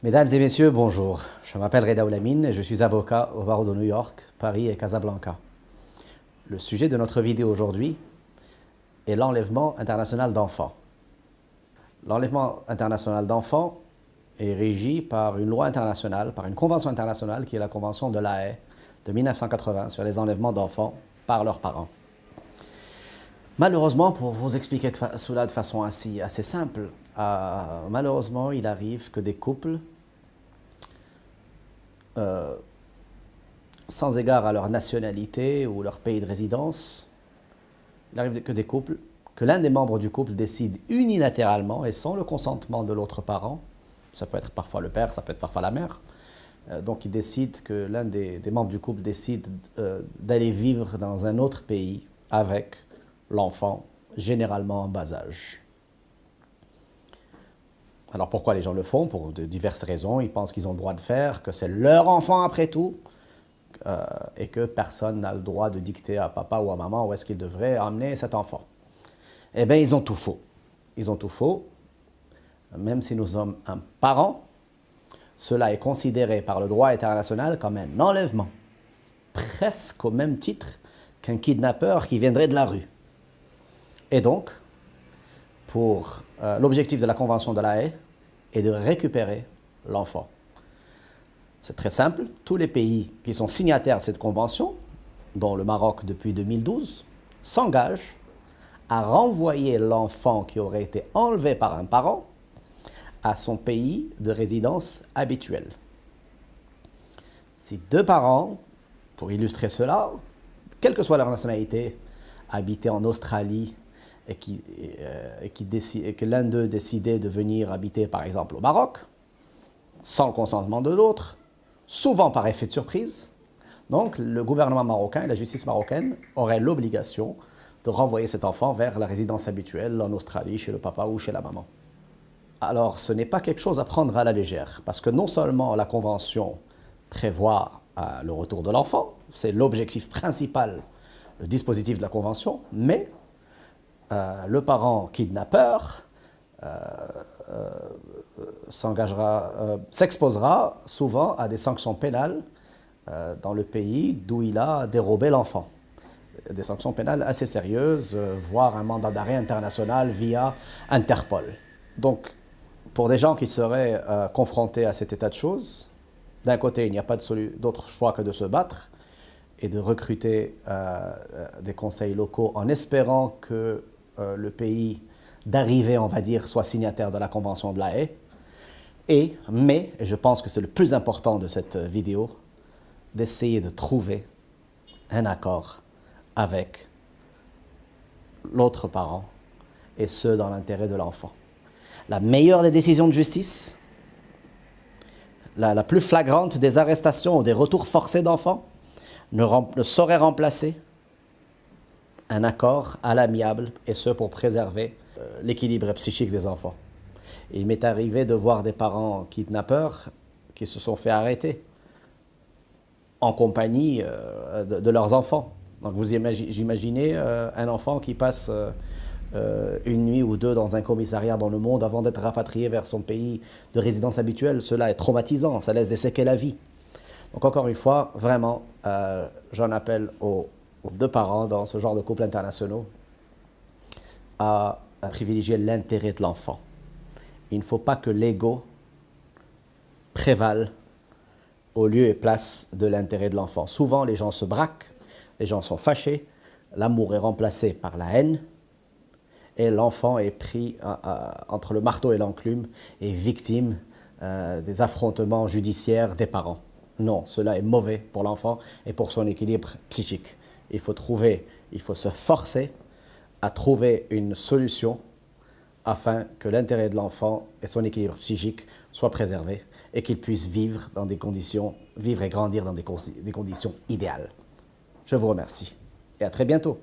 Mesdames et messieurs, bonjour. Je m'appelle Reda Oulamine et je suis avocat au barreau de New York, Paris et Casablanca. Le sujet de notre vidéo aujourd'hui est l'enlèvement international d'enfants. L'enlèvement international d'enfants est régi par une loi internationale, par une convention internationale qui est la Convention de La Haye de 1980 sur les enlèvements d'enfants par leurs parents. Malheureusement, pour vous expliquer cela de façon assez simple, malheureusement, il arrive que des couples, sans égard à leur nationalité ou leur pays de résidence, il arrive que des couples, que l'un des membres du couple décide unilatéralement et sans le consentement de l'autre parent, ça peut être parfois le père, ça peut être parfois la mère, donc il décide que l'un des membres du couple décide d'aller vivre dans un autre pays avec l'enfant, généralement en bas âge. Alors pourquoi les gens le font? Pour de diverses raisons. Ils pensent qu'ils ont le droit de faire, que c'est leur enfant après tout, et que personne n'a le droit de dicter à papa ou à maman où est-ce qu'ils devraient emmener cet enfant. Eh bien, ils ont tout faux. Ils ont tout faux. Même si nous sommes un parent, cela est considéré par le droit international comme un enlèvement, presque au même titre qu'un kidnappeur qui viendrait de la rue. Et donc, pour l'objectif de la Convention de La Haye est de récupérer l'enfant. C'est très simple, tous les pays qui sont signataires de cette convention, dont le Maroc depuis 2012, s'engagent à renvoyer l'enfant qui aurait été enlevé par un parent à son pays de résidence habituel. Si deux parents, pour illustrer cela, quelle que soit leur nationalité, habitaient en Australie, et que l'un d'eux décidait de venir habiter par exemple au Maroc, sans le consentement de l'autre, souvent par effet de surprise, donc le gouvernement marocain et la justice marocaine auraient l'obligation de renvoyer cet enfant vers la résidence habituelle en Australie, chez le papa ou chez la maman. Alors ce n'est pas quelque chose à prendre à la légère, parce que non seulement la Convention prévoit le retour de l'enfant, c'est l'objectif principal, le dispositif de la Convention, mais le parent kidnappeur s'exposera souvent à des sanctions pénales dans le pays d'où il a dérobé l'enfant. Des sanctions pénales assez sérieuses, voire un mandat d'arrêt international via Interpol. Donc, pour des gens qui seraient confrontés à cet état de choses, d'un côté, il n'y a pas d'autre choix que de se battre et de recruter des conseils locaux en espérant que le pays d'arrivée, on va dire, soit signataire de la Convention de La Haye. Mais je pense que c'est le plus important de cette vidéo, d'essayer de trouver un accord avec l'autre parent, et ce, dans l'intérêt de l'enfant. La meilleure des décisions de justice, la plus flagrante des arrestations ou des retours forcés d'enfants, ne saurait remplacer un accord à l'amiable, et ce pour préserver l'équilibre psychique des enfants. Il m'est arrivé de voir des parents kidnappeurs qui se sont fait arrêter en compagnie de leurs enfants. Donc vous imaginez un enfant qui passe une nuit ou deux dans un commissariat dans le monde avant d'être rapatrié vers son pays de résidence habituelle. Cela est traumatisant, ça laisse des séquelles à vie. Donc encore une fois, vraiment, j'en appelle aux deux parents dans ce genre de couples internationaux à privilégier l'intérêt de l'enfant. Il ne faut pas que l'ego prévale au lieu et place de l'intérêt de l'enfant. Souvent, les gens se braquent, les gens sont fâchés, l'amour est remplacé par la haine, et l'enfant est pris entre le marteau et l'enclume et victime des affrontements judiciaires des parents. Non, cela est mauvais pour l'enfant et pour son équilibre psychique. Il faut se forcer à trouver une solution afin que l'intérêt de l'enfant et son équilibre psychique soient préservés et qu'il puisse vivre et grandir dans des conditions idéales. Je vous remercie et à très bientôt.